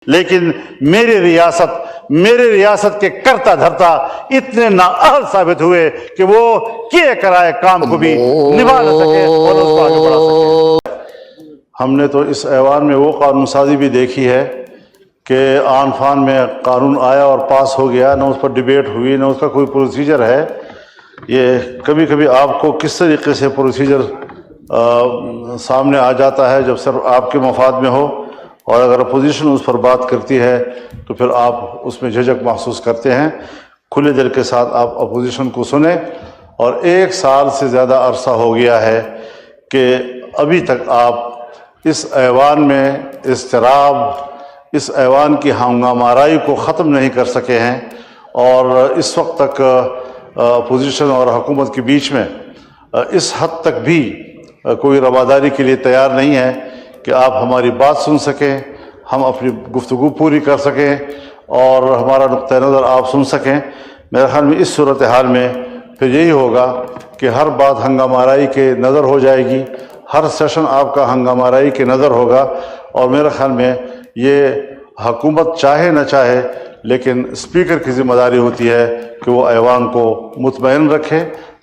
لیکن میری ریاست کے کرتا دھرتا اتنے نااہل ثابت ہوئے کہ وہ کیے کرائے کام کو بھی نبھا نہ سکے اور اس کو آگے بڑھا سکے۔ ہم نے تو اس ایوان میں وہ قانون سازی بھی دیکھی ہے کہ آن فان میں قانون آیا اور پاس ہو گیا، نہ اس پر ڈیبیٹ ہوئی، نہ اس کا کوئی پروسیجر ہے۔ یہ کبھی کبھی آپ کو کس طریقے سے پروسیجر سامنے آ جاتا ہے جب صرف آپ کے مفاد میں ہو، اور اگر اپوزیشن اس پر بات کرتی ہے تو پھر آپ اس میں جھجک محسوس کرتے ہیں۔ کھلے دل کے ساتھ آپ اپوزیشن کو سنیں، اور 1 سال سے زیادہ عرصہ ہو گیا ہے کہ ابھی تک آپ اس ایوان میں اضطراب، اس ایوان کی ہنگامہ آرائی کو ختم نہیں کر سکے ہیں، اور اس وقت تک اپوزیشن اور حکومت کے بیچ میں اس حد تک بھی کوئی رواداری کے لیے تیار نہیں ہے کہ آپ ہماری بات سن سکیں، ہم اپنی گفتگو پوری کر سکیں اور ہمارا نقطہ نظر آپ سن سکیں۔ میرے خیال میں اس صورتحال میں پھر یہی ہوگا کہ ہر بات ہنگامہ آرائی کے نظر ہو جائے گی، ہر سیشن آپ کا ہنگامہ آرائی کے نظر ہوگا، اور میرے خیال میں یہ حکومت چاہے نہ چاہے لیکن اسپیکر کی ذمہ داری ہوتی ہے کہ وہ ایوان کو مطمئن رکھے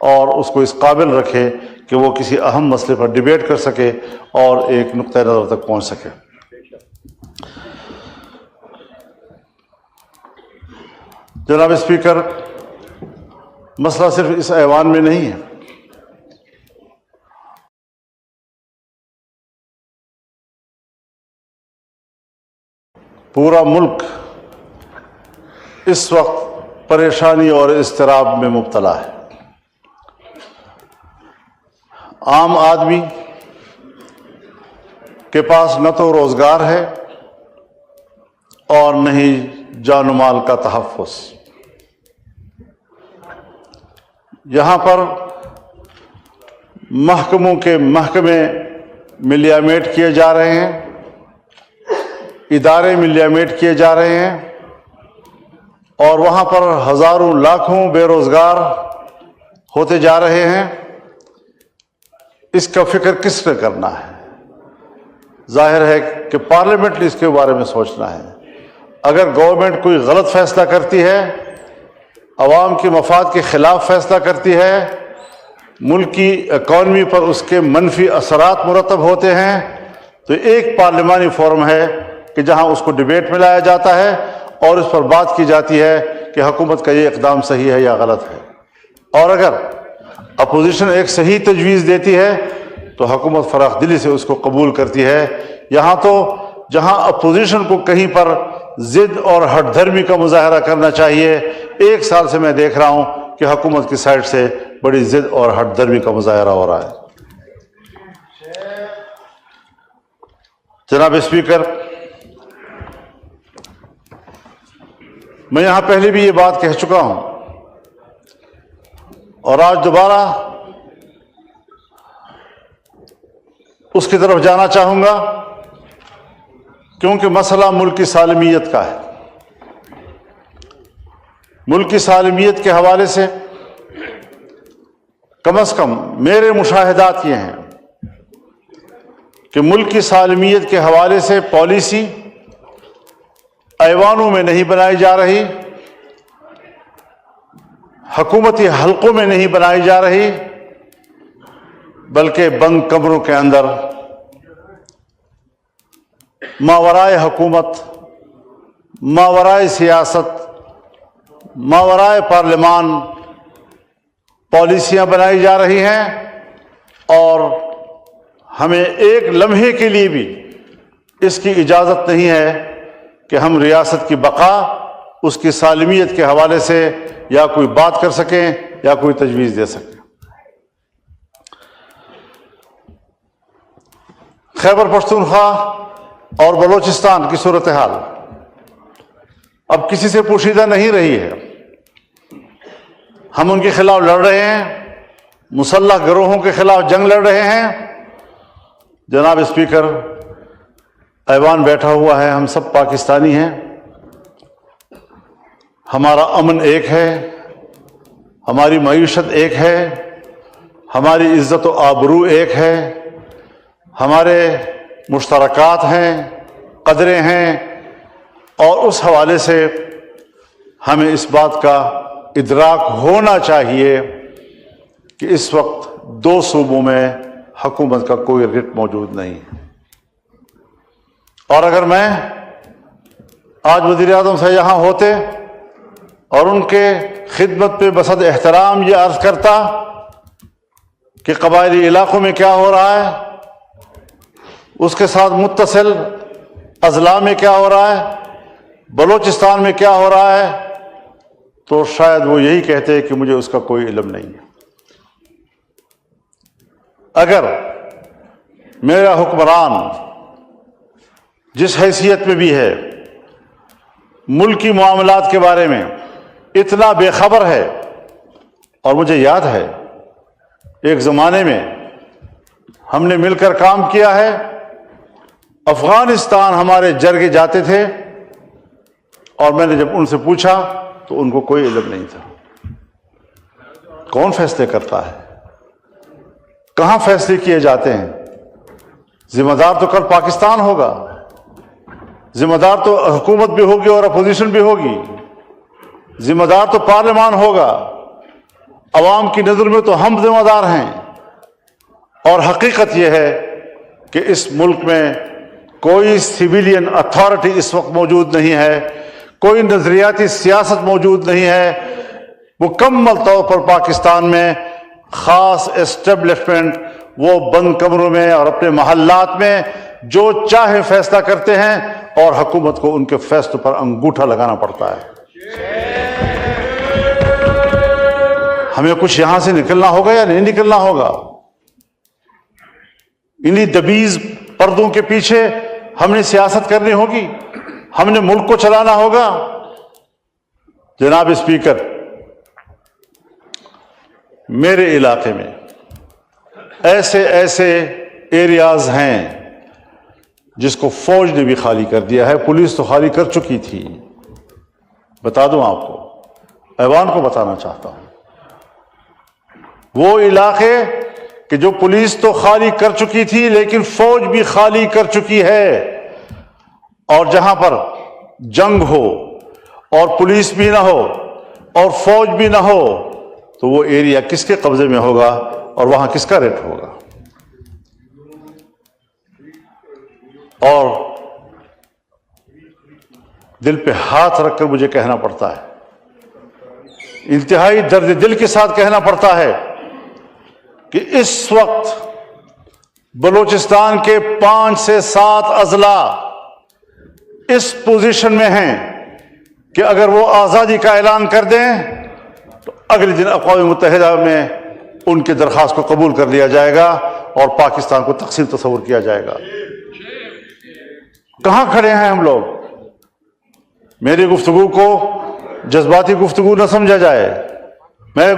اور اس کو اس قابل رکھے کہ وہ کسی اہم مسئلے پر ڈیبیٹ کر سکے اور ایک نقطہ نظر تک پہنچ سکے۔ جناب اسپیکر، مسئلہ صرف اس ایوان میں نہیں ہے، پورا ملک اس وقت پریشانی اور اضطراب میں مبتلا ہے۔ عام آدمی کے پاس نہ تو روزگار ہے اور نہ ہی جان و مال کا تحفظ۔ یہاں پر محکموں کے محکمے ملیامیٹ کیے جا رہے ہیں، ادارے ملیامیٹ کیے جا رہے ہیں، اور وہاں پر ہزاروں لاکھوں بے روزگار ہوتے جا رہے ہیں۔ اس کا فکر کس نے کرنا ہے؟ ظاہر ہے کہ پارلیمنٹ نے اس کے بارے میں سوچنا ہے۔ اگر گورنمنٹ کوئی غلط فیصلہ کرتی ہے، عوام کے مفاد کے خلاف فیصلہ کرتی ہے، ملک کی اکانومی پر اس کے منفی اثرات مرتب ہوتے ہیں، تو ایک پارلیمانی فورم ہے کہ جہاں اس کو ڈیبیٹ میں لایا جاتا ہے اور اس پر بات کی جاتی ہے کہ حکومت کا یہ اقدام صحیح ہے یا غلط ہے۔ اور اگر اپوزیشن ایک صحیح تجویز دیتی ہے تو حکومت فراخ دلی سے اس کو قبول کرتی ہے۔ یہاں تو جہاں اپوزیشن کو کہیں پر ضد اور ہٹ دھرمی کا مظاہرہ کرنا چاہیے، 1 سال سے میں دیکھ رہا ہوں کہ حکومت کی سائڈ سے بڑی ضد اور ہٹ دھرمی کا مظاہرہ ہو رہا ہے۔ جناب اسپیکر، میں یہاں پہلے بھی یہ بات کہہ چکا ہوں اور آج دوبارہ اس کی طرف جانا چاہوں گا، کیونکہ مسئلہ ملک کی سالمیت کا ہے۔ ملک کی سالمیت کے حوالے سے کم از کم میرے مشاہدات یہ ہیں کہ ملک کی سالمیت کے حوالے سے پالیسی ایوانوں میں نہیں بنائی جا رہی، حکومتی حلقوں میں نہیں بنائی جا رہی، بلکہ بند کمروں کے اندر ماورائے حکومت، ماورائے سیاست، ماورائے پارلیمان پالیسیاں بنائی جا رہی ہیں، اور ہمیں ایک لمحے کے لیے بھی اس کی اجازت نہیں ہے کہ ہم ریاست کی بقا، اس کی سالمیت کے حوالے سے یا کوئی بات کر سکیں یا کوئی تجویز دے سکیں۔ خیبر پختونخوا اور بلوچستان کی صورتحال اب کسی سے پوشیدہ نہیں رہی ہے۔ ہم ان کے خلاف لڑ رہے ہیں، مسلح گروہوں کے خلاف جنگ لڑ رہے ہیں۔ جناب اسپیکر، ایوان بیٹھا ہوا ہے، ہم سب پاکستانی ہیں، ہمارا امن ایک ہے، ہماری معیشت ایک ہے، ہماری عزت و آبرو ایک ہے، ہمارے مشترکات ہیں، قدریں ہیں، اور اس حوالے سے ہمیں اس بات کا ادراک ہونا چاہیے کہ اس وقت دو صوبوں میں حکومت کا کوئی رٹ موجود نہیں ہے۔ اور اگر میں آج وزیر اعظم سے یہاں ہوتے اور ان کے خدمت پہ بصد احترام یہ عرض کرتا کہ قبائلی علاقوں میں کیا ہو رہا ہے، اس کے ساتھ متصل اضلاع میں کیا ہو رہا ہے، بلوچستان میں کیا ہو رہا ہے، تو شاید وہ یہی کہتے کہ مجھے اس کا کوئی علم نہیں ہے۔ اگر میرا حکمران جس حیثیت میں بھی ہے ملکی معاملات کے بارے میں اتنا بے خبر ہے، اور مجھے یاد ہے ایک زمانے میں ہم نے مل کر کام کیا ہے، افغانستان ہمارے جرگے جاتے تھے اور میں نے جب ان سے پوچھا تو ان کو کوئی علم نہیں تھا۔ کون فیصلے کرتا ہے، کہاں فیصلے کیے جاتے ہیں؟ ذمہ دار تو کل پاکستان ہوگا، ذمہ دار تو حکومت بھی ہوگی اور اپوزیشن بھی ہوگی، ذمہ دار تو پارلیمان ہوگا، عوام کی نظر میں تو ہم ذمہ دار ہیں۔ اور حقیقت یہ ہے کہ اس ملک میں کوئی سویلین اتھارٹی اس وقت موجود نہیں ہے، کوئی نظریاتی سیاست موجود نہیں ہے۔ مکمل طور پر پاکستان میں خاص اسٹیبلشمنٹ وہ بند کمروں میں اور اپنے محلات میں جو چاہے فیصلہ کرتے ہیں، اور حکومت کو ان کے فیصلوں پر انگوٹھا لگانا پڑتا ہے۔ ہمیں کچھ یہاں سے نکلنا ہوگا یا نہیں نکلنا ہوگا؟ انہی دبیز پردوں کے پیچھے ہم نے سیاست کرنی ہوگی، ہم نے ملک کو چلانا ہوگا۔ جناب اسپیکر، میرے علاقے میں ایسے ایریاز ہیں جس کو فوج نے بھی خالی کر دیا ہے، پولیس تو خالی کر چکی تھی۔ بتا دوں آپ کو، ایوان کو بتانا چاہتا ہوں، وہ علاقے کہ جو پولیس تو خالی کر چکی تھی لیکن فوج بھی خالی کر چکی ہے، اور جہاں پر جنگ ہو اور پولیس بھی نہ ہو اور فوج بھی نہ ہو تو وہ ایریا کس کے قبضے میں ہوگا اور وہاں کس کا ریٹ ہوگا؟ اور دل پہ ہاتھ رکھ کر مجھے کہنا پڑتا ہے، انتہائی درد دل کے ساتھ کہنا پڑتا ہے کہ اس وقت بلوچستان کے 5 سے 7 اضلاع اس پوزیشن میں ہیں کہ اگر وہ آزادی کا اعلان کر دیں تو اگلے دن اقوام متحدہ میں ان کی درخواست کو قبول کر لیا جائے گا اور پاکستان کو تقسیم تصور کیا جائے گا۔ کہاں کھڑے ہیں ہم لوگ؟ میری گفتگو کو جذباتی گفتگو نہ سمجھا جائے، میں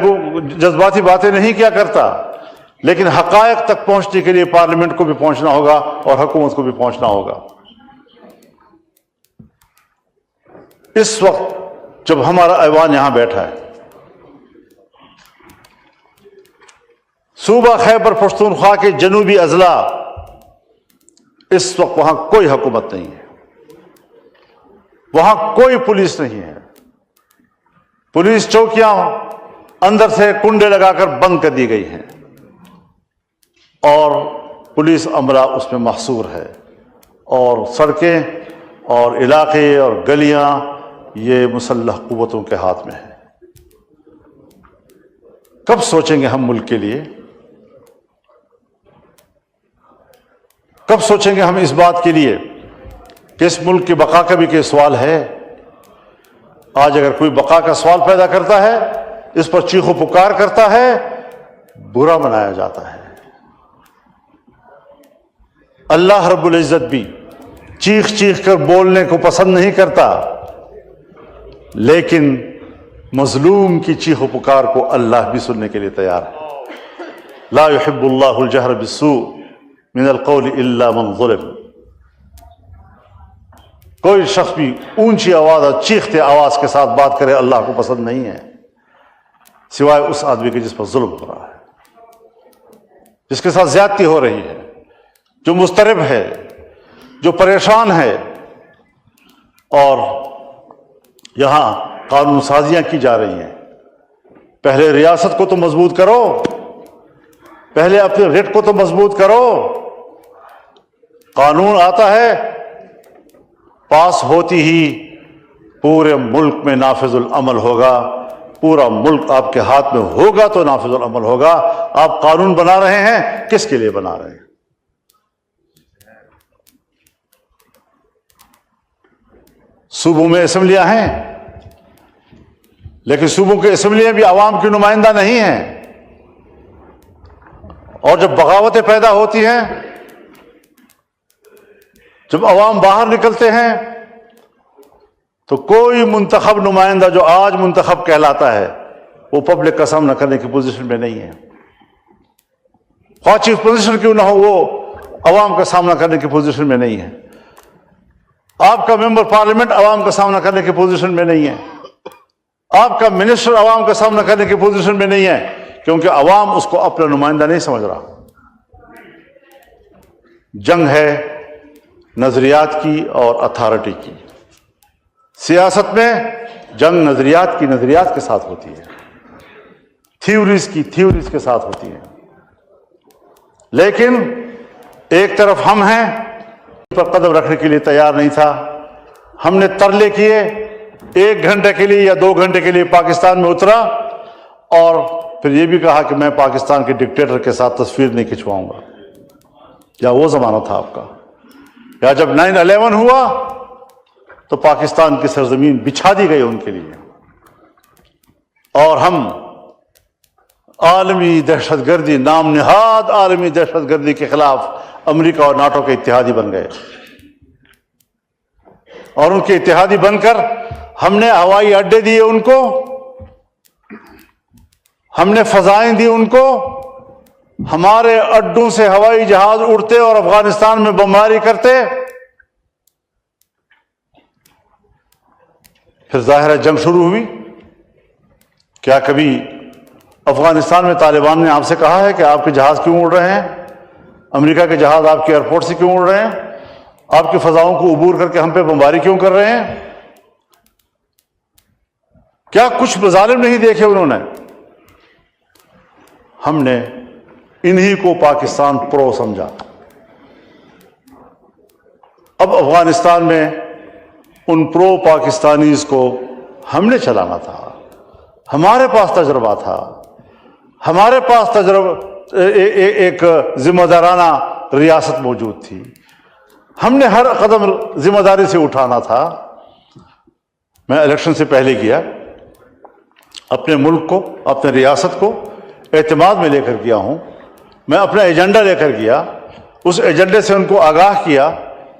جذباتی باتیں نہیں کیا کرتا، لیکن حقائق تک پہنچنے کے لیے پارلیمنٹ کو بھی پہنچنا ہوگا اور حکومت کو بھی پہنچنا ہوگا۔ اس وقت جب ہمارا ایوان یہاں بیٹھا ہے، صوبہ خیبر پختونخوا کے جنوبی اضلاع، اس وقت وہاں کوئی حکومت نہیں ہے، وہاں کوئی پولیس نہیں ہے، پولیس چوکیاں اندر سے کنڈے لگا کر بند کر دی گئی ہیں اور پولیس عملہ اس میں محصور ہے، اور سڑکیں اور علاقے اور گلیاں یہ مسلح قوتوں کے ہاتھ میں ہیں۔ کب سوچیں گے ہم ملک کے لیے؟ کب سوچیں گے ہم اس بات کے لیے کہ اس ملک کی بقا کا بھی کوئی سوال ہے؟ آج اگر کوئی بقا کا سوال پیدا کرتا ہے، اس پر چیخ و پکار کرتا ہے، برا منایا جاتا ہے۔ اللہ رب العزت بھی چیخ چیخ کر بولنے کو پسند نہیں کرتا، لیکن مظلوم کی چیخ و پکار کو اللہ بھی سننے کے لیے تیار ہے۔ لا يحب اللہ الجہر بالسوء من القول الا من ظلم۔ کوئی شخص بھی اونچی آواز اور چیختے آواز کے ساتھ بات کرے اللہ کو پسند نہیں ہے، سوائے اس آدمی کے جس پر ظلم ہو رہا ہے، جس کے ساتھ زیادتی ہو رہی ہے، جو مضطرب ہے، جو پریشان ہے۔ اور یہاں قانون سازیاں کی جا رہی ہیں. پہلے ریاست کو تو مضبوط کرو، پہلے اپنے رٹ کو تو مضبوط کرو. قانون آتا ہے، پاس ہوتی ہی پورے ملک میں نافذ العمل ہوگا. پورا ملک آپ کے ہاتھ میں ہوگا تو نافذ العمل ہوگا. آپ قانون بنا رہے ہیں، کس کے لیے بنا رہے ہیں؟ صوبوں میں اسمبلیاں ہیں، لیکن صوبوں کی اسمبلیاں بھی عوام کی نمائندہ نہیں ہیں. اور جب بغاوتیں پیدا ہوتی ہیں، جب عوام باہر نکلتے ہیں، تو کوئی منتخب نمائندہ جو آج منتخب کہلاتا ہے وہ پبلک کا سامنا کرنے کی پوزیشن میں نہیں ہے. خواہ چیف پوزیشن کیوں نہ ہو، وہ عوام کا سامنا کرنے کی پوزیشن میں نہیں ہے. آپ کا ممبر پارلیمنٹ عوام کا سامنا کرنے کی پوزیشن میں نہیں ہے. آپ کا منسٹر عوام کا سامنا کرنے کی پوزیشن میں نہیں ہے، کیونکہ عوام اس کو اپنا نمائندہ نہیں سمجھ رہا. جنگ ہے نظریات کی اور اتھارٹی کی. سیاست میں جنگ نظریات کے ساتھ ہوتی ہے، تھیوریز کے ساتھ ہوتی ہے. لیکن ایک طرف ہم ہیں پر قدم رکھنے کے لیے تیار نہیں تھا. ہم نے ترلے کیے، 1 گھنٹے کے لیے یا 2 گھنٹے کے لیے پاکستان میں اترا، اور پھر یہ بھی کہا کہ میں پاکستان کے ڈکٹیٹر کے ساتھ تصویر نہیں کھنچواؤں گا. یا وہ زمانہ تھا آپ کا، یا جب 9/11 ہوا تو پاکستان کی سرزمین بچھا دی گئی ان کے لیے، اور ہم عالمی دہشت گردی، نام نہاد عالمی دہشت گردی کے خلاف امریکہ اور ناٹو کے اتحادی بن گئے. اور ان کے اتحادی بن کر ہم نے ہوائی اڈے دیے ان کو، ہم نے فضائیں دی ان کو. ہمارے اڈوں سے ہوائی جہاز اڑتے اور افغانستان میں بمباری کرتے. پھر ظاہر ہے جنگ شروع ہوئی. کیا کبھی افغانستان میں طالبان نے آپ سے کہا ہے کہ آپ کے جہاز کیوں اڑ رہے ہیں؟ امریکہ کے جہاز آپ کے ایئرپورٹ سے کیوں اڑ رہے ہیں؟ آپ کی فضاؤں کو عبور کر کے ہم پہ بمباری کیوں کر رہے ہیں؟ کیا کچھ مظالم نہیں دیکھے انہوں نے؟ ہم نے انہی کو پاکستان پرو سمجھا. اب افغانستان میں ان پرو پاکستانیز کو ہم نے چلانا تھا. ہمارے پاس تجربہ تھا، ہمارے پاس ایک ذمہ دارانہ ریاست موجود تھی. ہم نے ہر قدم ذمہ داری سے اٹھانا تھا. میں الیکشن سے پہلے کیا، اپنے ملک کو، اپنے ریاست کو اعتماد میں لے کر گیا ہوں. میں اپنا ایجنڈا لے کر گیا. اس ایجنڈے سے ان کو آگاہ کیا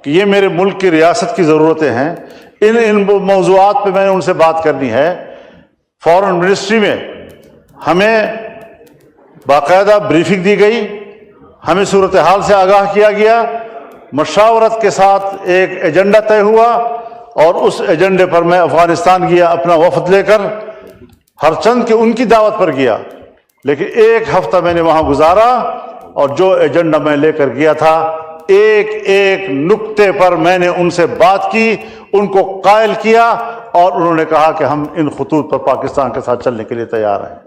کہ یہ میرے ملک کی ریاست کی ضرورتیں ہیں. ان موضوعات پہ میں نے ان سے بات کرنی ہے. فارن منسٹری میں ہمیں باقاعدہ بریفنگ دی گئی، ہمیں صورتحال سے آگاہ کیا گیا. مشاورت کے ساتھ ایک ایجنڈا طے ہوا، اور اس ایجنڈے پر میں افغانستان گیا اپنا وفد لے کر. ہر چند کہ ان کی دعوت پر گیا، لیکن 1 ہفتہ میں نے وہاں گزارا، اور جو ایجنڈا میں لے کر گیا تھا ایک نقطے پر میں نے ان سے بات کی، ان کو قائل کیا، اور انہوں نے کہا کہ ہم ان خطوط پر پاکستان کے ساتھ چلنے کے لیے تیار ہیں.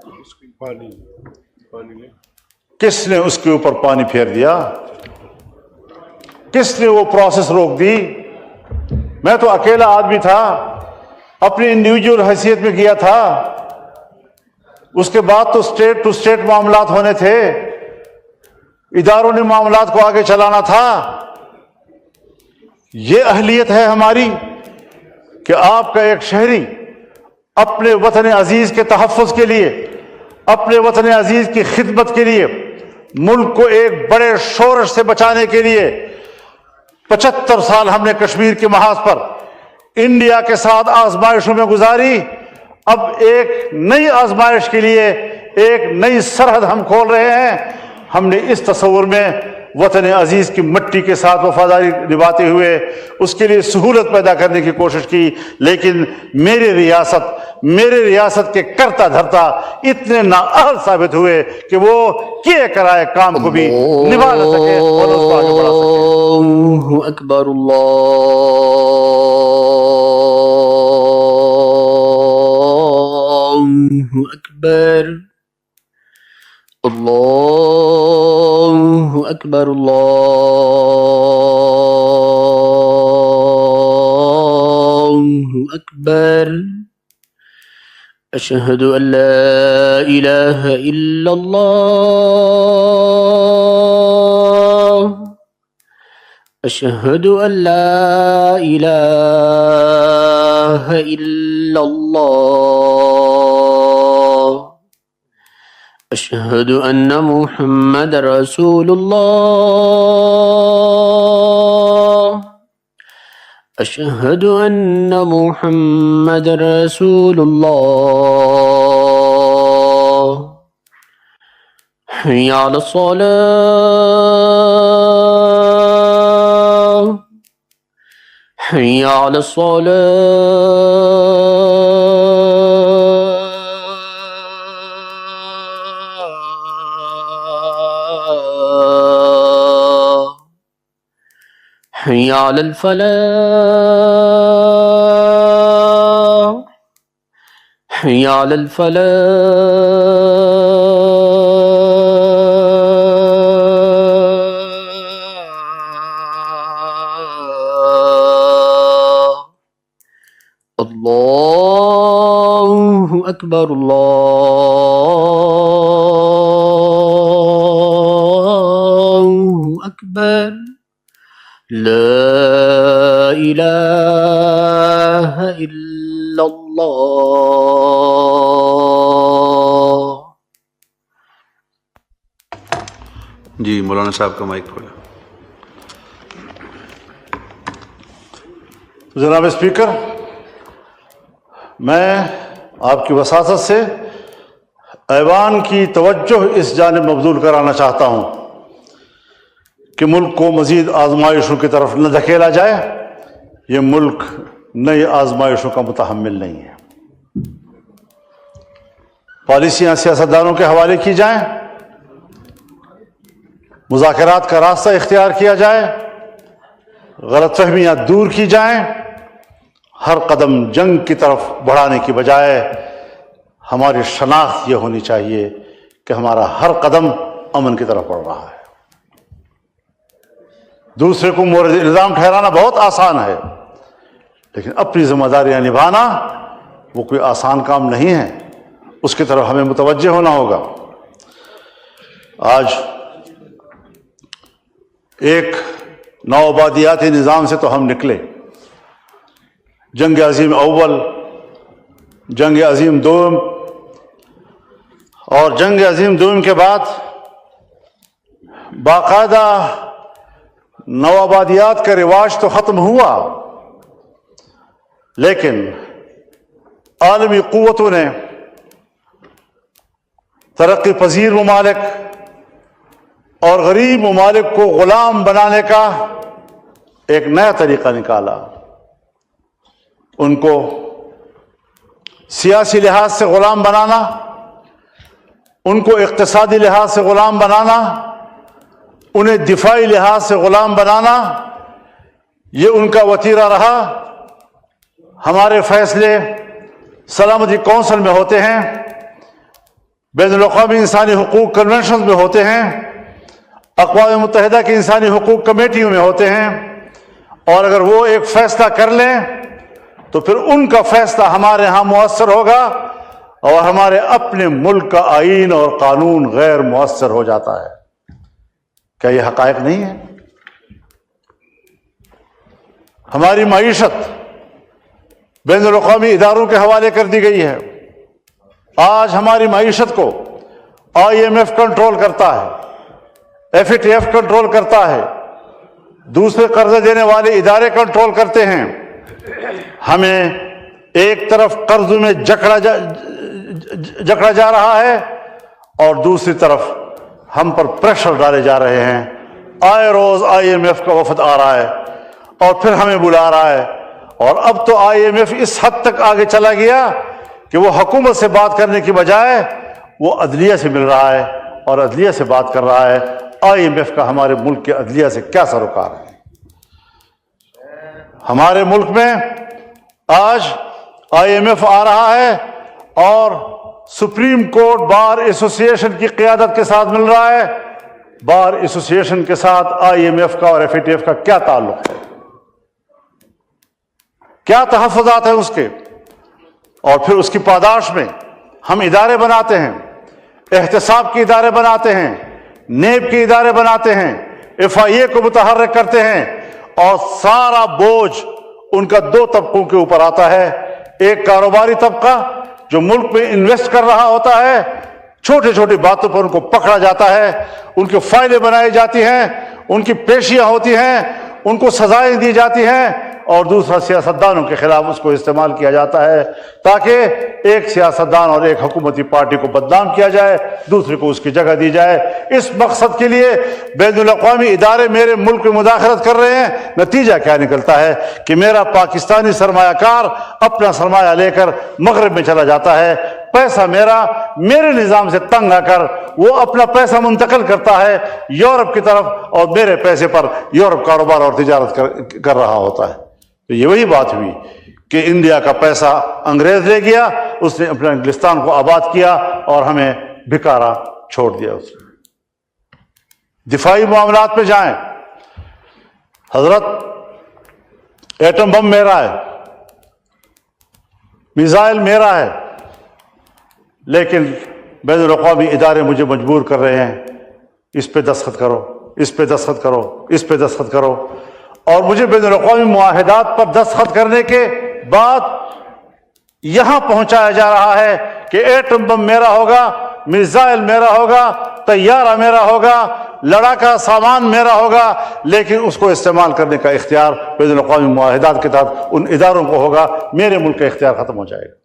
کس نے اس کے اوپر پانی پھیر دیا؟ کس نے وہ پروسیس روک دی؟ میں تو اکیلا آدمی تھا، اپنی انڈیویجول حیثیت میں گیا تھا. اس کے بعد تو اسٹیٹ ٹو اسٹیٹ معاملات ہونے تھے، اداروں نے معاملات کو آگے چلانا تھا. یہ اہلیت ہے ہماری کہ آپ کا ایک شہری اپنے وطن عزیز کے تحفظ کے لیے، اپنے وطن عزیز کی خدمت کے لیے، ملک کو ایک بڑے شورش سے بچانے کے لیے 75 سال ہم نے کشمیر کے محاذ پر انڈیا کے ساتھ آزمائشوں میں گزاری. اب ایک نئی آزمائش کے لیے ایک نئی سرحد ہم کھول رہے ہیں. ہم نے اس تصور میں وطن عزیز کی مٹی کے ساتھ وفاداری نبھاتے ہوئے اس کے لیے سہولت پیدا کرنے کی کوشش کی، لیکن میری ریاست کے کرتا دھرتا اتنے نااہل ثابت ہوئے کہ وہ کیے کرائے کام کو بھی نبھا نہ سکے اور اس کو آگے بڑھا سکے۔ اللہ اکبر، اللہ اکبر، اللہ اکبر، اللہ اکبر، اشہد ان لا الہ الا اللہ، اشہد ان لا الہ الا اللہ، اشہد ان محمد رسول اللہ، اشہد ان محمد رسول اللہ، حی علی الصلاة، حی علی الصلاة، حی علی الفلاح، حی علی الفلاح، اللہ اکبر، اللہ اکبر، لا الہ الا اللہ۔ جی مولانا صاحب کا مائک کھولا۔ جناب اسپیکر، میں آپ کی وساطت سے ایوان کی توجہ اس جانب مبذول کرانا چاہتا ہوں کہ ملک کو مزید آزمائشوں کی طرف نہ دھکیلا جائے۔ یہ ملک نئی آزمائشوں کا متحمل نہیں ہے۔ پالیسیاں سیاستدانوں کے حوالے کی جائیں، مذاکرات کا راستہ اختیار کیا جائے، غلط فہمیاں دور کی جائیں، ہر قدم جنگ کی طرف بڑھانے کی بجائے ہماری شناخت یہ ہونی چاہیے کہ ہمارا ہر قدم امن کی طرف بڑھ رہا ہے۔ دوسرے کو مورد الزام ٹھہرانا بہت آسان ہے، لیکن اپنی ذمہ داریاں نبھانا وہ کوئی آسان کام نہیں ہے، اس کی طرف ہمیں متوجہ ہونا ہوگا۔ آج ایک نوآبادیاتی نظام سے تو ہم نکلے، جنگ عظیم اول، جنگ عظیم دوم، اور جنگ عظیم دوم کے بعد باقاعدہ نوآبادیات کا رواج تو ختم ہوا، لیکن عالمی قوتوں نے ترقی پذیر ممالک اور غریب ممالک کو غلام بنانے کا ایک نیا طریقہ نکالا۔ ان کو سیاسی لحاظ سے غلام بنانا، ان کو اقتصادی لحاظ سے غلام بنانا، انہیں دفاعی لحاظ سے غلام بنانا، یہ ان کا وتیرہ رہا۔ ہمارے فیصلے سلامتی کونسل میں ہوتے ہیں، بین الاقوامی انسانی حقوق کنونشن میں ہوتے ہیں، اقوام متحدہ کی انسانی حقوق کمیٹیوں میں ہوتے ہیں، اور اگر وہ ایک فیصلہ کر لیں تو پھر ان کا فیصلہ ہمارے ہاں مؤثر ہوگا، اور ہمارے اپنے ملک کا آئین اور قانون غیر مؤثر ہو جاتا ہے۔ کیا یہ حقائق نہیں ہے؟ ہماری معیشت بین الاقوامی اداروں کے حوالے کر دی گئی ہے۔ آج ہماری معیشت کو IMF کنٹرول کرتا ہے، FATF کنٹرول کرتا ہے، دوسرے قرضے دینے والے ادارے کنٹرول کرتے ہیں۔ ہمیں ایک طرف قرض میں جکڑا جا رہا ہے، اور دوسری طرف ہم پر پریشر ڈالے جا رہے ہیں آئے روز IMF کا وفد آ رہا ہے اور پھر ہمیں بلا رہا ہے، اور اب تو IMF اس حد تک آگے چلا گیا کہ وہ حکومت سے بات کرنے کی بجائے وہ عدلیہ سے مل رہا ہے اور عدلیہ سے بات کر رہا ہے۔ IMF کا ہمارے ملک کے عدلیہ سے کیا سروکار ہے؟ ہمارے ملک میں آج IMF آ رہا ہے اور سپریم کورٹ بار ایسوسی ایشن کی قیادت کے ساتھ مل رہا ہے۔ بار ایسوسی ایشن کے ساتھ IMF کا اور FATF کا کیا تعلق ہے؟ کیا تحفظات ہیں اس کے؟ اور پھر اس کی پاداش میں ہم ادارے بناتے ہیں، احتساب کے ادارے بناتے ہیں، نیب کے ادارے بناتے ہیں، FIA کو متحرک کرتے ہیں، اور سارا بوجھ ان کا دو طبقوں کے اوپر آتا ہے۔ ایک کاروباری طبقہ جو ملک میں انویسٹ کر رہا ہوتا ہے، چھوٹی چھوٹی باتوں پر ان کو پکڑا جاتا ہے، ان کی فائلیں بنائی جاتی ہیں، ان کی پیشیاں ہوتی ہیں، ان کو سزائیں دی جاتی ہیں، اور دوسرا سیاستدانوں کے خلاف اس کو استعمال کیا جاتا ہے تاکہ ایک سیاستدان اور ایک حکومتی پارٹی کو بدنام کیا جائے، دوسرے کو اس کی جگہ دی جائے۔ اس مقصد کے لیے بین الاقوامی ادارے میرے ملک میں مداخلت کر رہے ہیں۔ نتیجہ کیا نکلتا ہے کہ میرا پاکستانی سرمایہ کار اپنا سرمایہ لے کر مغرب میں چلا جاتا ہے، پیسہ میرے نظام سے تنگ آ کر وہ اپنا پیسہ منتقل کرتا ہے یورپ کی طرف، اور میرے پیسے پر یورپ کاروبار اور تجارت کر رہا ہوتا ہے۔ تو یہ وہی بات ہوئی کہ انڈیا کا پیسہ انگریز لے گیا، اس نے اپنے انگلستان کو آباد کیا اور ہمیں بھکارا چھوڑ دیا۔ اس نے دفاعی معاملات میں جائیں، حضرت ایٹم بم میرا ہے، میزائل میرا ہے، لیکن بین الاقوامی ادارے مجھے مجبور کر رہے ہیں اس پہ دستخط کرو، اس پہ دستخط کرو، اس پہ دستخط کرو، اور مجھے بین الاقوامی معاہدات پر دستخط کرنے کے بعد یہاں پہنچایا جا رہا ہے کہ ایٹم بم میرا ہوگا، میزائل میرا ہوگا، طیارہ میرا ہوگا، لڑاکا سامان میرا ہوگا، لیکن اس کو استعمال کرنے کا اختیار بین الاقوامی معاہدات کے تحت ان اداروں کو ہوگا، میرے ملک کا اختیار ختم ہو جائے گا۔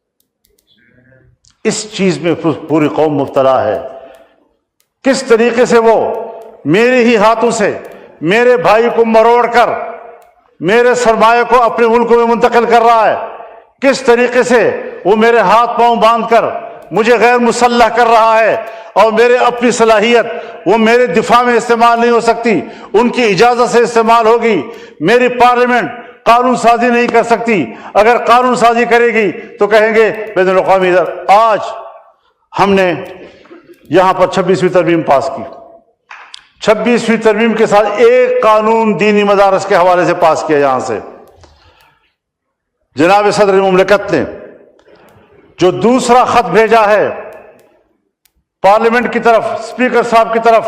اس چیز میں پوری قوم مبتلا ہے۔ کس طریقے سے وہ میرے ہی ہاتھوں سے میرے بھائی کو مروڑ کر میرے سرمایہ کو اپنے ملکوں میں منتقل کر رہا ہے، کس طریقے سے وہ میرے ہاتھ پاؤں باندھ کر مجھے غیر مسلح کر رہا ہے، اور میرے اپنی صلاحیت وہ میرے دفاع میں استعمال نہیں ہو سکتی، ان کی اجازت سے استعمال ہوگی۔ میری پارلیمنٹ قانون سازی نہیں کر سکتی، اگر قانون سازی کرے گی تو کہیں گے بین الاقوامی آج ہم نے یہاں پر 26ویں ترمیم پاس کی، 26ویں ترمیم کے ساتھ ایک قانون دینی مدارس کے حوالے سے پاس کیا یہاں سے۔ جناب صدر مملکت نے جو دوسرا خط بھیجا ہے پارلیمنٹ کی طرف، اسپیکر صاحب کی طرف،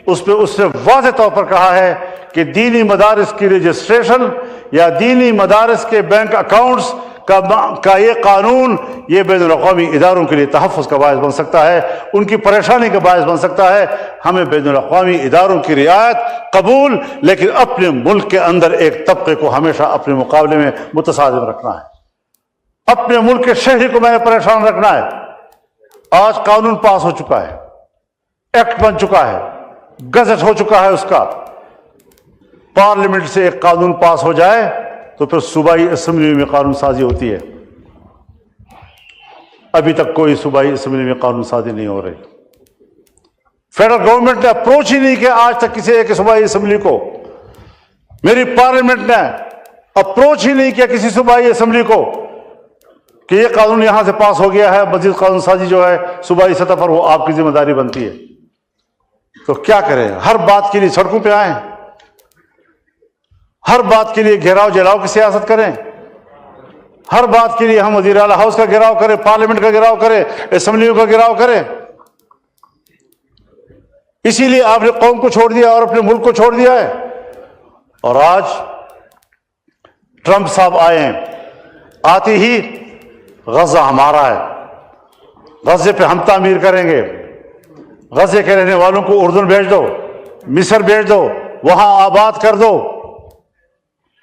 اس نے واضح طور پر کہا ہے کہ دینی مدارس کی رجسٹریشن یا دینی مدارس کے بینک اکاؤنٹس کا یہ قانون یہ بین الاقوامی اداروں کے لیے تحفظ کا باعث بن سکتا ہے، ان کی پریشانی کا باعث بن سکتا ہے۔ ہمیں بین الاقوامی اداروں کی رعایت قبول، لیکن اپنے ملک کے اندر ایک طبقے کو ہمیشہ اپنے مقابلے میں متصادم رکھنا ہے، اپنے ملک کے شہری کو میں نے پریشان رکھنا ہے۔ آج قانون پاس ہو چکا ہے، ایکٹ بن چکا ہے، گزٹ ہو چکا ہے اس کا۔ پارلیمنٹ سے ایک قانون پاس ہو جائے تو پھر صوبائی اسمبلی میں قانون سازی ہوتی ہے۔ ابھی تک کوئی صوبائی اسمبلی میں قانون سازی نہیں ہو رہی۔ فیڈرل گورنمنٹ نے اپروچ ہی نہیں کیا آج تک کسی ایک صوبائی اسمبلی کو۔ میری پارلیمنٹ نے اپروچ ہی نہیں کیا کسی صوبائی اسمبلی کو کہ یہ قانون یہاں سے پاس ہو گیا ہے، مزید قانون سازی جو ہے صوبائی سطح پر وہ آپ کی ذمہ داری بنتی ہے۔ تو کیا کریں؟ ہر بات کے لیے سڑکوں پہ آئیں، ہر بات کے لیے گھیراؤ جلاؤ کی سیاست کریں، ہر بات کے لیے ہم وزیر اعلیٰ ہاؤس کا گھیراؤ کریں، پارلیمنٹ کا گھیراؤ کریں، اسمبلیوں کا گھیراؤ کریں۔ اسی لیے آپ نے قوم کو چھوڑ دیا اور اپنے ملک کو چھوڑ دیا ہے۔ اور آج ٹرمپ صاحب آئے ہیں، آتے ہی غزہ ہمارا ہے، غزے پہ ہم تعمیر کریں گے، غزے کے رہنے والوں کو اردن بھیج دو، مصر بھیج دو، وہاں آباد کر دو۔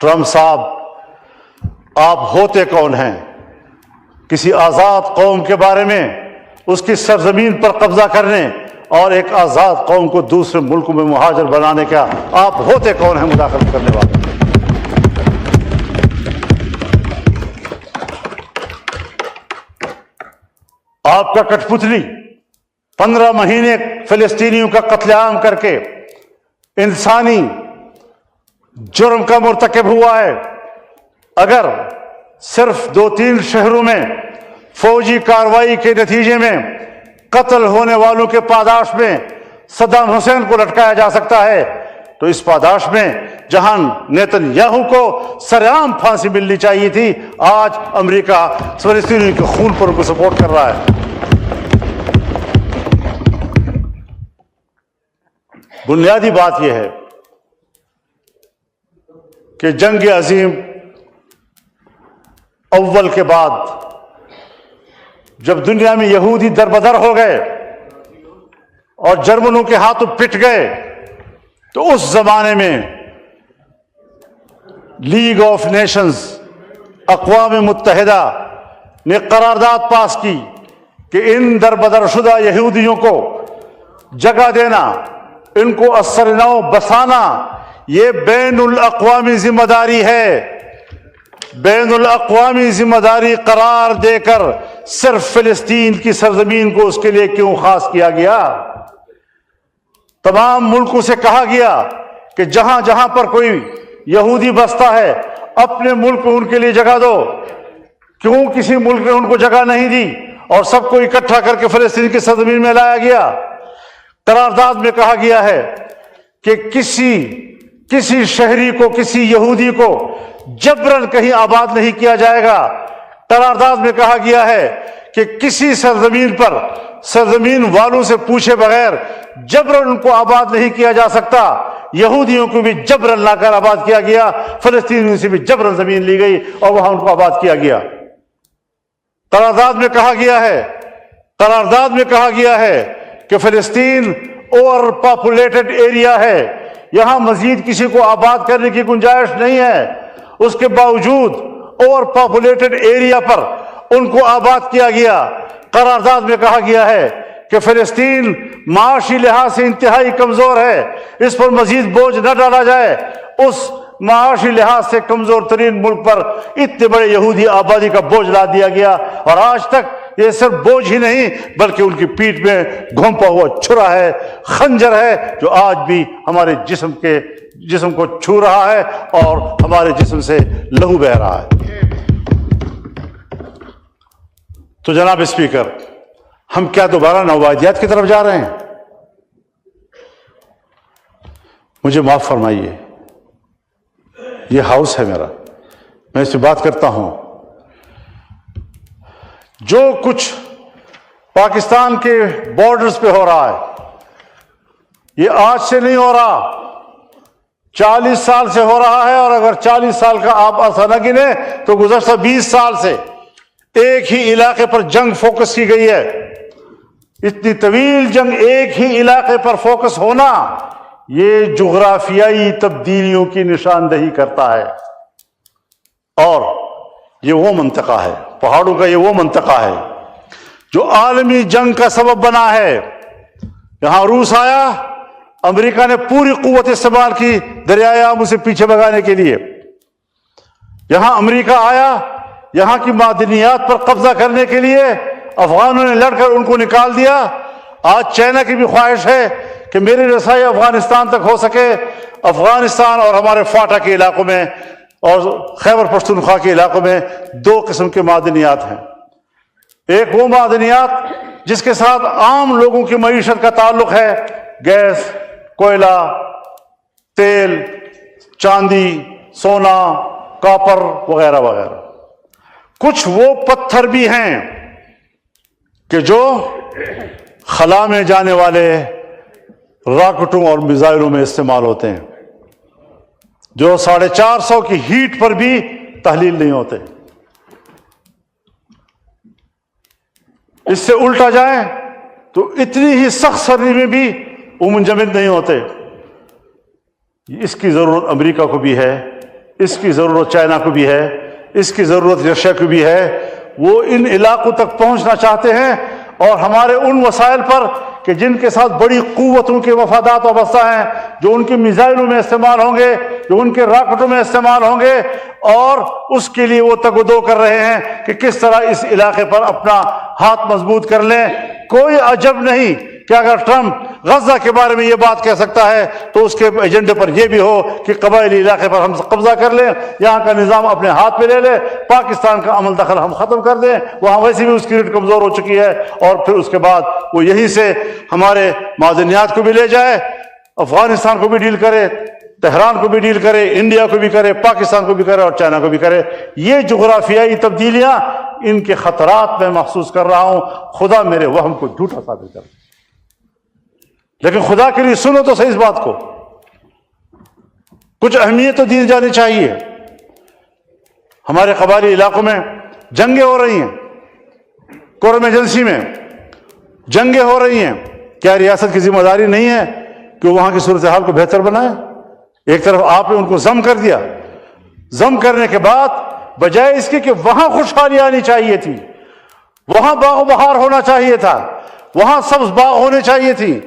ٹرمپ صاحب آپ ہوتے کون ہیں؟ کسی آزاد قوم کے بارے میں، اس کی سرزمین پر قبضہ کرنے اور ایک آزاد قوم کو دوسرے ملکوں میں مہاجر بنانے کا آپ ہوتے کون ہیں مداخلت کرنے والے؟ آپ کا کٹھ پتلی 15 مہینے فلسطینیوں کا قتل عام کر کے انسانی جرم کا مرتکب ہوا ہے. اگر صرف 2-3 شہروں میں فوجی کارروائی کے نتیجے میں قتل ہونے والوں کے پاداش میں صدام حسین کو لٹکایا جا سکتا ہے تو اس پاداش میں جہاں نیتن یاہو کو سرعام پھانسی ملنی چاہیے تھی، آج امریکہ فلسطینیوں کے خون پر ان کو سپورٹ کر رہا ہے. بنیادی بات یہ ہے کہ جنگ عظیم اول کے بعد جب دنیا میں یہودی دربدر ہو گئے اور جرمنوں کے ہاتھوں پٹ گئے تو اس زمانے میں لیگ آف نیشنز، اقوام متحدہ نے قرارداد پاس کی کہ ان دربدر شدہ یہودیوں کو جگہ دینا، ان کو اثر نو بسانا، یہ بین الاقوامی ذمہ داری ہے. بین الاقوامی ذمہ داری قرار دے کر صرف فلسطین کی سرزمین کو اس کے لیے کیوں خاص کیا گیا؟ تمام ملکوں سے کہا گیا کہ جہاں جہاں پر کوئی یہودی بستا ہے اپنے ملک میں ان کے لیے جگہ دو. کیوں کسی ملک نے ان کو جگہ نہیں دی اور سب کو اکٹھا کر کے فلسطین کی سرزمین میں لایا گیا؟ قرارداد میں کہا گیا ہے کہ کسی شہری کو، کسی یہودی کو جبراً کہیں آباد نہیں کیا جائے گا. قرارداد میں کہا گیا ہے کہ کسی سرزمین پر سرزمین والوں سے پوچھے بغیر جبراً ان کو آباد نہیں کیا جا سکتا. یہودیوں کو بھی جبراً لا کر آباد کیا گیا، فلسطینیوں سے بھی جبراً زمین لی گئی اور وہاں ان کو آباد کیا گیا. قرارداد میں کہا گیا ہے کہ فلسطین اوور پاپولیٹڈ ایریا ہے، یہاں مزید کسی کو آباد کرنے کی گنجائش نہیں ہے. اس کے باوجود اوور پاپولیٹڈ ایریا پر ان کو آباد کیا گیا. قرارداد میں کہا گیا ہے کہ فلسطین معاشی لحاظ سے انتہائی کمزور ہے، اس پر مزید بوجھ نہ ڈالا جائے. اس معاشی لحاظ سے کمزور ترین ملک پر اتنے بڑے یہودی آبادی کا بوجھ لا دیا گیا، اور آج تک یہ صرف بوجھ ہی نہیں بلکہ ان کی پیٹھ میں گھونپا ہوا چھرا ہے، خنجر ہے، جو آج بھی ہمارے جسم کو چھو رہا ہے اور ہمارے جسم سے لہو بہہ رہا ہے. تو جناب اسپیکر، ہم کیا دوبارہ نوآبادیات کی طرف جا رہے ہیں؟ مجھے معاف فرمائیے، یہ ہاؤس ہے میرا، میں اس سے بات کرتا ہوں. جو کچھ پاکستان کے بارڈرز پہ ہو رہا ہے یہ آج سے نہیں ہو رہا، 40 سال سے ہو رہا ہے. اور اگر 40 سال کا آپ عرصہ نہ گنے تو گزشتہ 20 سال سے ایک ہی علاقے پر جنگ فوکس کی گئی ہے. اتنی طویل جنگ ایک ہی علاقے پر فوکس ہونا یہ جغرافیائی تبدیلیوں کی نشاندہی کرتا ہے. اور یہ وہ منطقہ ہے، پہاڑوں کا یہ وہ منطقہ ہے جو عالمی جنگ کا سبب بنا ہے. یہاں روس آیا، امریکہ نے پوری قوت استعمال کی دریائے آمو سے پیچھے بھگانے کے لیے. یہاں امریکہ آیا، یہاں کی معدنیات پر قبضہ کرنے کے لیے افغانوں نے لڑ کر ان کو نکال دیا. آج چائنا کی بھی خواہش ہے کہ میری رسائی افغانستان تک ہو سکے. افغانستان اور ہمارے فاٹا کے علاقوں میں اور خیبر پختونخوا کے علاقوں میں 2 قسم کے معدنیات ہیں. ایک وہ معدنیات جس کے ساتھ عام لوگوں کی معیشت کا تعلق ہے، گیس، کوئلہ، تیل، چاندی، سونا، کاپر وغیرہ وغیرہ. کچھ وہ پتھر بھی ہیں کہ جو خلا میں جانے والے راکٹوں اور میزائلوں میں استعمال ہوتے ہیں، جو 450 کی ہیٹ پر بھی تحلیل نہیں ہوتے. اس سے الٹا جائیں تو اتنی ہی سخت سردی میں بھی وہ منجمد نہیں ہوتے. اس کی ضرورت امریکہ کو بھی ہے، اس کی ضرورت چائنا کو بھی ہے، اس کی ضرورت رشیا کو بھی ہے. وہ ان علاقوں تک پہنچنا چاہتے ہیں اور ہمارے ان وسائل پر کہ کہ جن کے ساتھ بڑی قوتوں کے وفادات وابستہ ہیں، جو ان کی میزائلوں میں استعمال ہوں گے، جو ان کے راکٹوں میں استعمال ہوں گے، اور اس کے لیے وہ تگ و دو کر رہے ہیں کہ کس طرح اس علاقے پر اپنا ہاتھ مضبوط کر لیں۔ کوئی عجب نہیں کہ اگر ٹرمپ غزہ کے بارے میں یہ بات کہہ سکتا ہے تو اس کے ایجنڈے پر یہ بھی ہو کہ قبائلی علاقے پر ہم قبضہ کر لیں، یہاں کا نظام اپنے ہاتھ میں لے لیں، پاکستان کا عمل دخل ہم ختم کر دیں، وہاں ویسے بھی اس کی ریٹ کمزور ہو چکی ہے، اور پھر اس کے بعد وہ یہیں سے ہمارے معدنیات کو بھی لے جائے، افغانستان کو بھی ڈیل کرے، تہران کو بھی ڈیل کرے، انڈیا کو بھی کرے، پاکستان کو بھی کرے، اور چائنا کو بھی کرے۔ یہ جغرافیائی تبدیلیاں، ان کے خطرات میں محسوس کر رہا ہوں، خدا میرے وہم کو جھوٹا ثابت کر، لیکن خدا کے لیے سنو تو صحیح اس بات کو، کچھ اہمیت تو دی جانی چاہیے۔ ہمارے قبائلی علاقوں میں جنگیں ہو رہی ہیں، قوم ایجنسی میں جنگیں ہو رہی ہیں، کیا ریاست کی ذمہ داری نہیں ہے کہ وہاں کی صورتحال کو بہتر بنائے؟ ایک طرف آپ نے ان کو ضم کر دیا، ضم کرنے کے بعد بجائے اس کے کہ وہاں خوشحالی آنی چاہیے تھی، وہاں باغ و بہار ہونا چاہیے تھا، وہاں سبز باغ ہونے چاہیے تھی،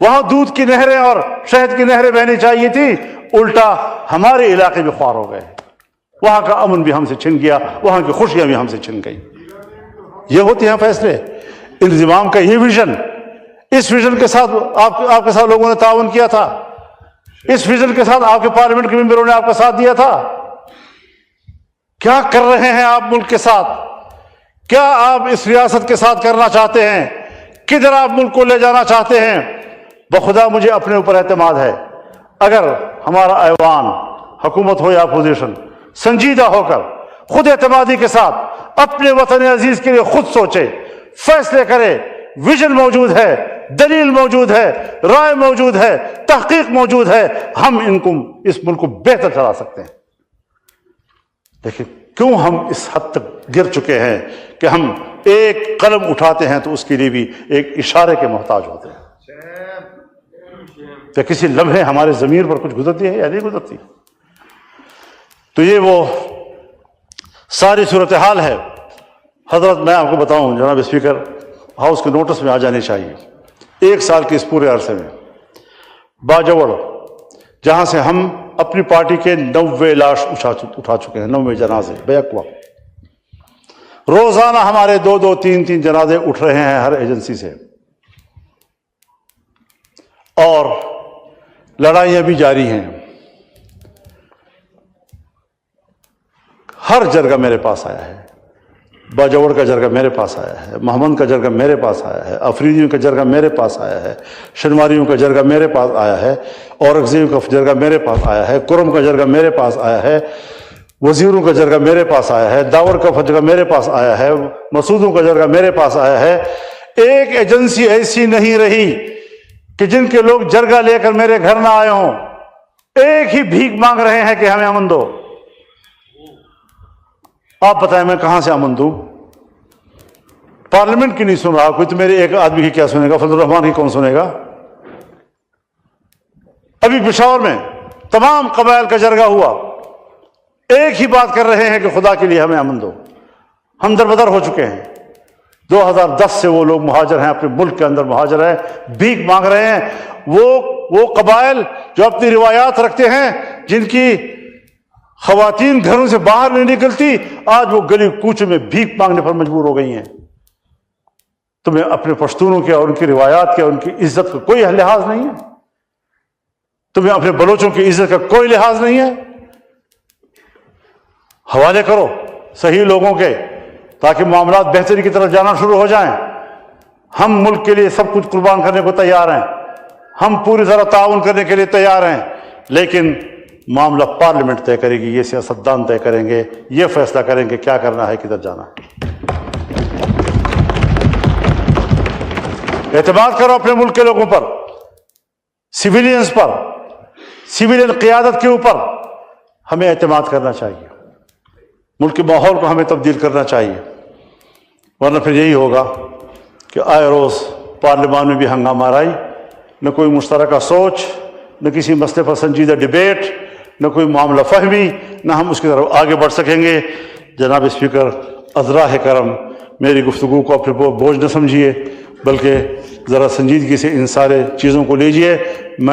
وہاں دودھ کی نہریں اور شہد کی نہریں بہنی چاہیے تھی، الٹا ہمارے علاقے بھی خوار ہو گئے، وہاں کا امن بھی ہم سے چھن گیا، وہاں کی خوشیاں بھی ہم سے چھن گئی۔ یہ ہوتے ہیں فیصلے، انضمام کا یہ ویژن، اس ویژن کے ساتھ آپ کے ساتھ لوگوں نے تعاون کیا تھا، اس ویژن کے ساتھ آپ کے پارلیمنٹ کے ممبروں نے آپ کا ساتھ دیا تھا۔ کیا کر رہے ہیں آپ ملک کے ساتھ؟ کیا آپ اس ریاست کے ساتھ کرنا چاہتے ہیں؟ کدھر آپ ملک کو لے جانا چاہتے ہیں؟ بخدا مجھے اپنے اوپر اعتماد ہے، اگر ہمارا ایوان، حکومت ہو یا اپوزیشن، سنجیدہ ہو کر خود اعتمادی کے ساتھ اپنے وطن عزیز کے لیے خود سوچے، فیصلے کرے، ویژن موجود ہے، دلیل موجود ہے، رائے موجود ہے، تحقیق موجود ہے، ہم اس ملک کو بہتر چلا سکتے ہیں۔ لیکن کیوں ہم اس حد تک گر چکے ہیں کہ ہم ایک قلم اٹھاتے ہیں تو اس کے لیے بھی ایک اشارے کے محتاج ہوتے ہیں؟ کہ کسی لمحے ہمارے ضمیر پر کچھ گزرتی ہے یا نہیں گزرتی؟ تو یہ وہ ساری صورتحال ہے۔ حضرت میں آپ کو بتاؤں، جناب اسپیکر، ہاؤس کے نوٹس میں آ جانے چاہیے، 1 سال کے اس پورے عرصے میں باجوڑ، جہاں سے ہم اپنی پارٹی کے 90 لاش اٹھا چکے ہیں، 90 جنازے بیک وقت، روزانہ ہمارے 2-2 3-3 جنازے اٹھ رہے ہیں ہر ایجنسی سے، اور لڑائیاں بھی جاری ہیں۔ ہر جرگہ میرے پاس آیا ہے، باجوڑ کا جرگہ میرے پاس آیا ہے، محمد کا جرگہ میرے پاس آیا ہے، افریدیوں کا جرگہ میرے پاس آیا ہے، شنواریوں کا جرگہ میرے پاس آیا ہے، اورنگزیب کا جرگہ میرے پاس آیا ہے، کرم کا جرگہ میرے پاس آیا ہے، وزیروں کا جرگہ میرے پاس آیا ہے، داور کا جرگہ میرے پاس آیا ہے، مسعودوں کا جرگہ میرے پاس آیا ہے۔ ایک ایجنسی ایسی نہیں رہی کہ جن کے لوگ جرگہ لے کر میرے گھر نہ آئے ہوں، ایک ہی بھیک مانگ رہے ہیں کہ ہمیں امن دو۔ آپ بتائیں میں کہاں سے امن دوں؟ پارلیمنٹ کی نہیں سن رہا کوئی، تو میرے ایک آدمی کی کیا سنے گا؟ فضل الرحمان کی کون سنے گا؟ ابھی پشاور میں تمام قبائل کا جرگہ ہوا، ایک ہی بات کر رہے ہیں کہ خدا کے لیے ہمیں امن دو۔ ہم دربدر ہو چکے ہیں، 2010 سے وہ لوگ مہاجر ہیں، اپنے ملک کے اندر مہاجر ہیں، بھیک مانگ رہے ہیں۔ وہ قبائل جو اپنی روایات رکھتے ہیں، جن کی خواتین گھروں سے باہر نہیں نکلتی، آج وہ گلی کوچے میں بھیک مانگنے پر مجبور ہو گئی ہیں۔ تمہیں اپنے پشتونوں کے اور ان کی روایات کے، ان کی عزت کا کوئی لحاظ نہیں ہے؟ تمہیں اپنے بلوچوں کی عزت کا کوئی لحاظ نہیں ہے؟ حوالے کرو صحیح لوگوں کے، تاکہ معاملات بہتری کی طرف جانا شروع ہو جائیں۔ ہم ملک کے لیے سب کچھ قربان کرنے کو تیار ہیں، ہم پوری طرح تعاون کرنے کے لیے تیار ہیں، لیکن معاملہ پارلیمنٹ طے کرے گی، یہ سیاستدان طے کریں گے، یہ فیصلہ کریں گے کیا کرنا ہے، کدھر جانا ہے۔ اعتماد کرو اپنے ملک کے لوگوں پر، سویلینز پر، سویلین قیادت کے اوپر ہمیں اعتماد کرنا چاہیے۔ ملک کے ماحول کو ہمیں تبدیل کرنا چاہیے، ورنہ پھر یہی ہوگا کہ آئے روز پارلیمان میں بھی ہنگامہ آرائی، نہ کوئی مشترکہ سوچ، نہ کسی مسئلے پر سنجیدہ ڈیبیٹ، نہ کوئی معاملہ فہمی، نہ ہم اس کی طرف آگے بڑھ سکیں گے۔ جناب اسپیکر، عذراہ کرم، میری گفتگو کو اپنے بوجھ نہ سمجھیے، بلکہ ذرا سنجیدگی سے ان سارے چیزوں کو لیجئے. میں